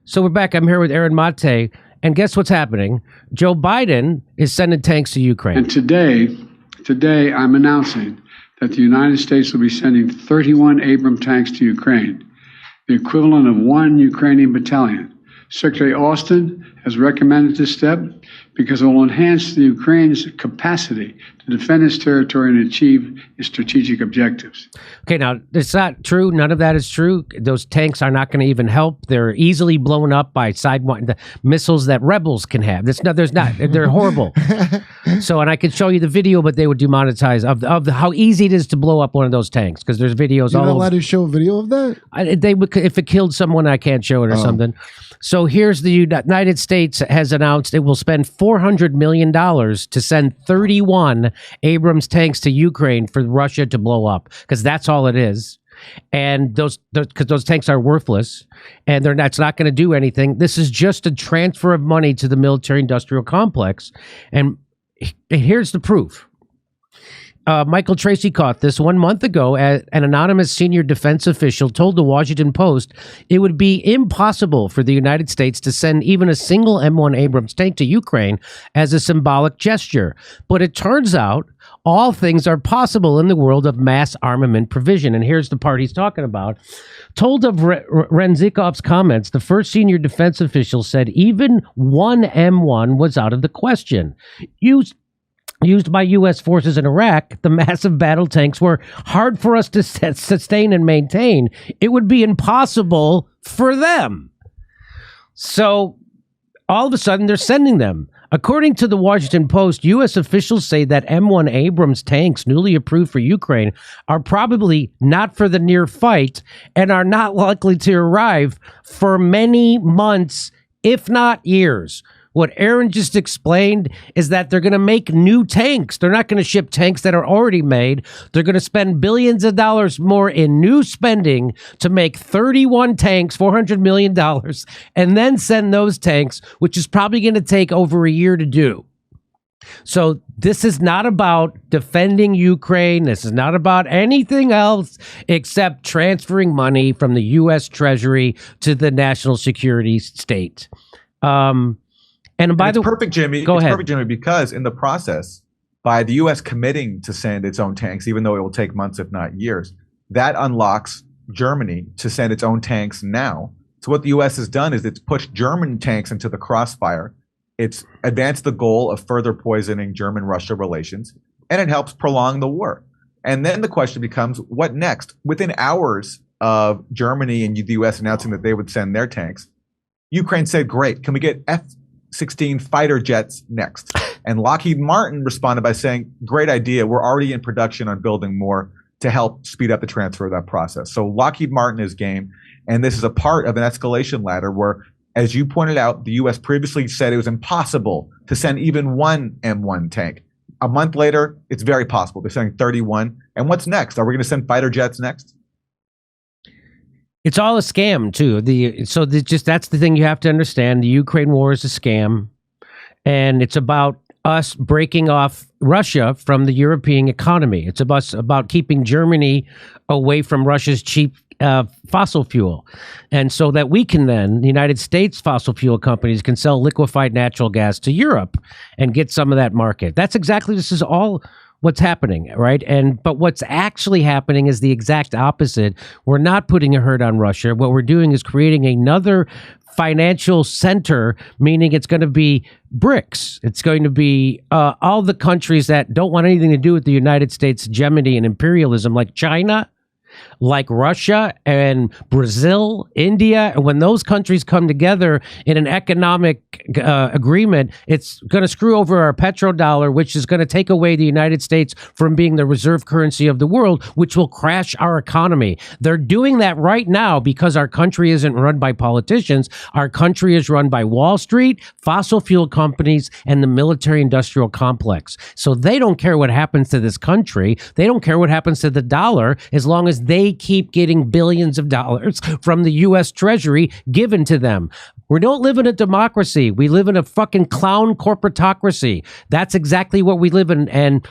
So we're back. I'm here with Aaron Mate. And guess what's happening? Joe Biden is sending tanks to Ukraine. And today I'm announcing that the United States will be sending 31 Abrams tanks to Ukraine, the equivalent of 1 Ukrainian battalion. Secretary Austin has recommended this step because it will enhance the Ukraine's capacity to defend its territory and achieve its strategic objectives. Okay, now, it's not true. None of that is true. Those tanks are not going to even help. They're easily blown up by the missiles that rebels can have. They're horrible. So, and I could show you the video, but they would demonetize of how easy it is to blow up one of those tanks, because there's videos You're not allowed to show a video of that? They would, if it killed someone, I can't show it or something. So here's the United States has announced it will spend $400 million to send 31 Abrams tanks to Ukraine for Russia to blow up, because that's all it is. And those tanks are worthless, and it's not going to do anything. This is just a transfer of money to the military-industrial complex. And here's the proof. Michael Tracy caught this 1 month ago. An anonymous senior defense official told the Washington Post it would be impossible for the United States to send even a single M1 Abrams tank to Ukraine as a symbolic gesture. But it turns out all things are possible in the world of mass armament provision. And here's the part he's talking about. Told of Renzikov's comments, the first senior defense official said even one M1 was out of the question. Used by U.S. forces in Iraq, the massive battle tanks were hard for us to sustain and maintain. It would be impossible for them. So all of a sudden, they're sending them. According to the Washington Post, U.S. officials say that M1 Abrams tanks newly approved for Ukraine are probably not for the near fight and are not likely to arrive for many months, if not years. What Aaron just explained is that they're going to make new tanks. They're not going to ship tanks that are already made. They're going to spend billions of dollars more in new spending to make 31 tanks, $400 million, and then send those tanks, which is probably going to take over a year to do. So this is not about defending Ukraine. This is not about anything else except transferring money from the U.S. Treasury to the national security state. And by the way, perfect, Jimmy. Go ahead. Perfect, Jimmy, because in the process, by the U.S. committing to send its own tanks, even though it will take months, if not years, that unlocks Germany to send its own tanks now. So what the U.S. has done is it's pushed German tanks into the crossfire. It's advanced the goal of further poisoning German-Russia relations, and it helps prolong the war. And then the question becomes, what next? Within hours of Germany and the U.S. announcing that they would send their tanks, Ukraine said, great, can we get F-16 fighter jets next? And Lockheed Martin responded by saying, great idea. We're already in production on building more to help speed up the transfer of that process. So Lockheed Martin is game. And this is a part of an escalation ladder where, as you pointed out, the U.S. previously said it was impossible to send even one M1 tank. A month later, it's very possible. They're sending 31. And what's next? Are we going to send fighter jets next? It's all a scam, too. That's the thing you have to understand. The Ukraine war is a scam, and it's about us breaking off Russia from the European economy. It's about keeping Germany away from Russia's cheap fossil fuel. And so that we can then, the United States fossil fuel companies can sell liquefied natural gas to Europe and get some of that market. This is all what's happening, right? But what's actually happening is the exact opposite. We're not putting a hurt on Russia. What we're doing is creating another financial center, meaning it's going to be BRICS. It's going to be all the countries that don't want anything to do with the United States hegemony and imperialism, like China, like Russia and Brazil, India. And when those countries come together in an economic agreement, it's going to screw over our petrodollar, which is going to take away the United States from being the reserve currency of the world, which will crash our economy. They're doing that right now because our country isn't run by politicians. Our country is run by Wall Street, fossil fuel companies, and the military-industrial complex. So they don't care what happens to this country. They don't care what happens to the dollar as long as they keep getting billions of dollars from the U.S. Treasury given to them. We don't live in a democracy. We live in a fucking clown corporatocracy. That's exactly what we live in, and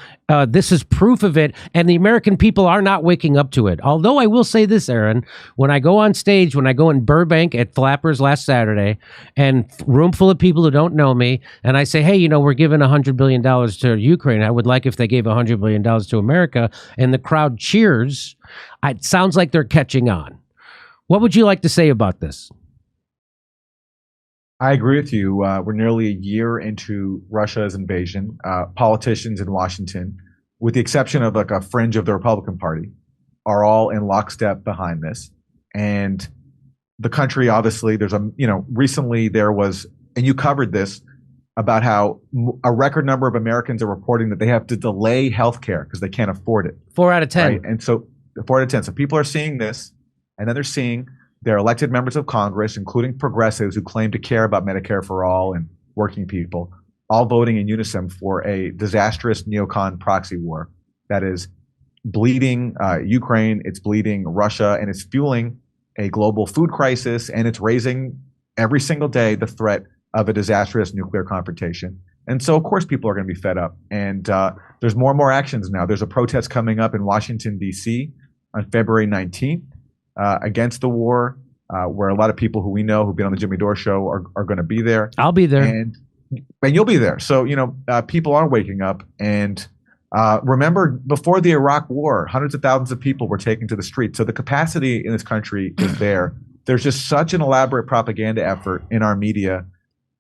this is proof of it, and the American people are not waking up to it. Although I will say this, Aaron, when I go on stage, when I go in Burbank at Flappers last Saturday, and room full of people who don't know me, and I say, hey, you know, we're giving $100 billion to Ukraine. I would like if they gave $100 billion to America, and the crowd cheers. It sounds like they're catching on. What would you like to say about this? I agree with you. We're nearly a year into Russia's invasion. Politicians in Washington, with the exception of like a fringe of the Republican Party, are all in lockstep behind this. And the country, obviously, recently there was, and you covered this, about how a record number of Americans are reporting that they have to delay healthcare because they can't afford it. 4 out of 10. Right? And so 4 out of 10. So people are seeing this, and then they're seeing their elected members of Congress, including progressives who claim to care about Medicare for all and working people, all voting in unison for a disastrous neocon proxy war that is bleeding Ukraine, it's bleeding Russia, and it's fueling a global food crisis, and it's raising every single day the threat of a disastrous nuclear confrontation. And so, of course, people are going to be fed up. And there's more and more actions now. There's a protest coming up in Washington, D.C. on February 19th. Against the war, where a lot of people who we know who've been on the Jimmy Dore show are going to be there. I'll be there. And you'll be there. So, people are waking up. And remember, before the Iraq war, hundreds of thousands of people were taken to the streets. So the capacity in this country is there. There's just such an elaborate propaganda effort in our media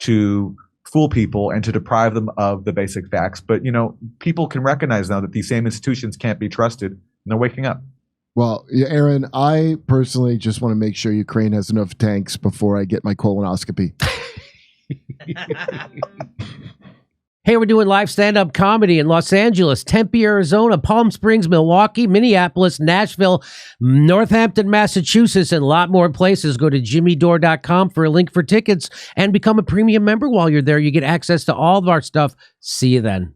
to fool people and to deprive them of the basic facts. But, people can recognize now that these same institutions can't be trusted, and they're waking up. Well, Aaron, I personally just want to make sure Ukraine has enough tanks before I get my colonoscopy. Hey, we're doing live stand-up comedy in Los Angeles, Tempe, Arizona, Palm Springs, Milwaukee, Minneapolis, Nashville, Northampton, Massachusetts, and a lot more places. Go to jimmydore.com for a link for tickets and become a premium member while you're there. You get access to all of our stuff. See you then.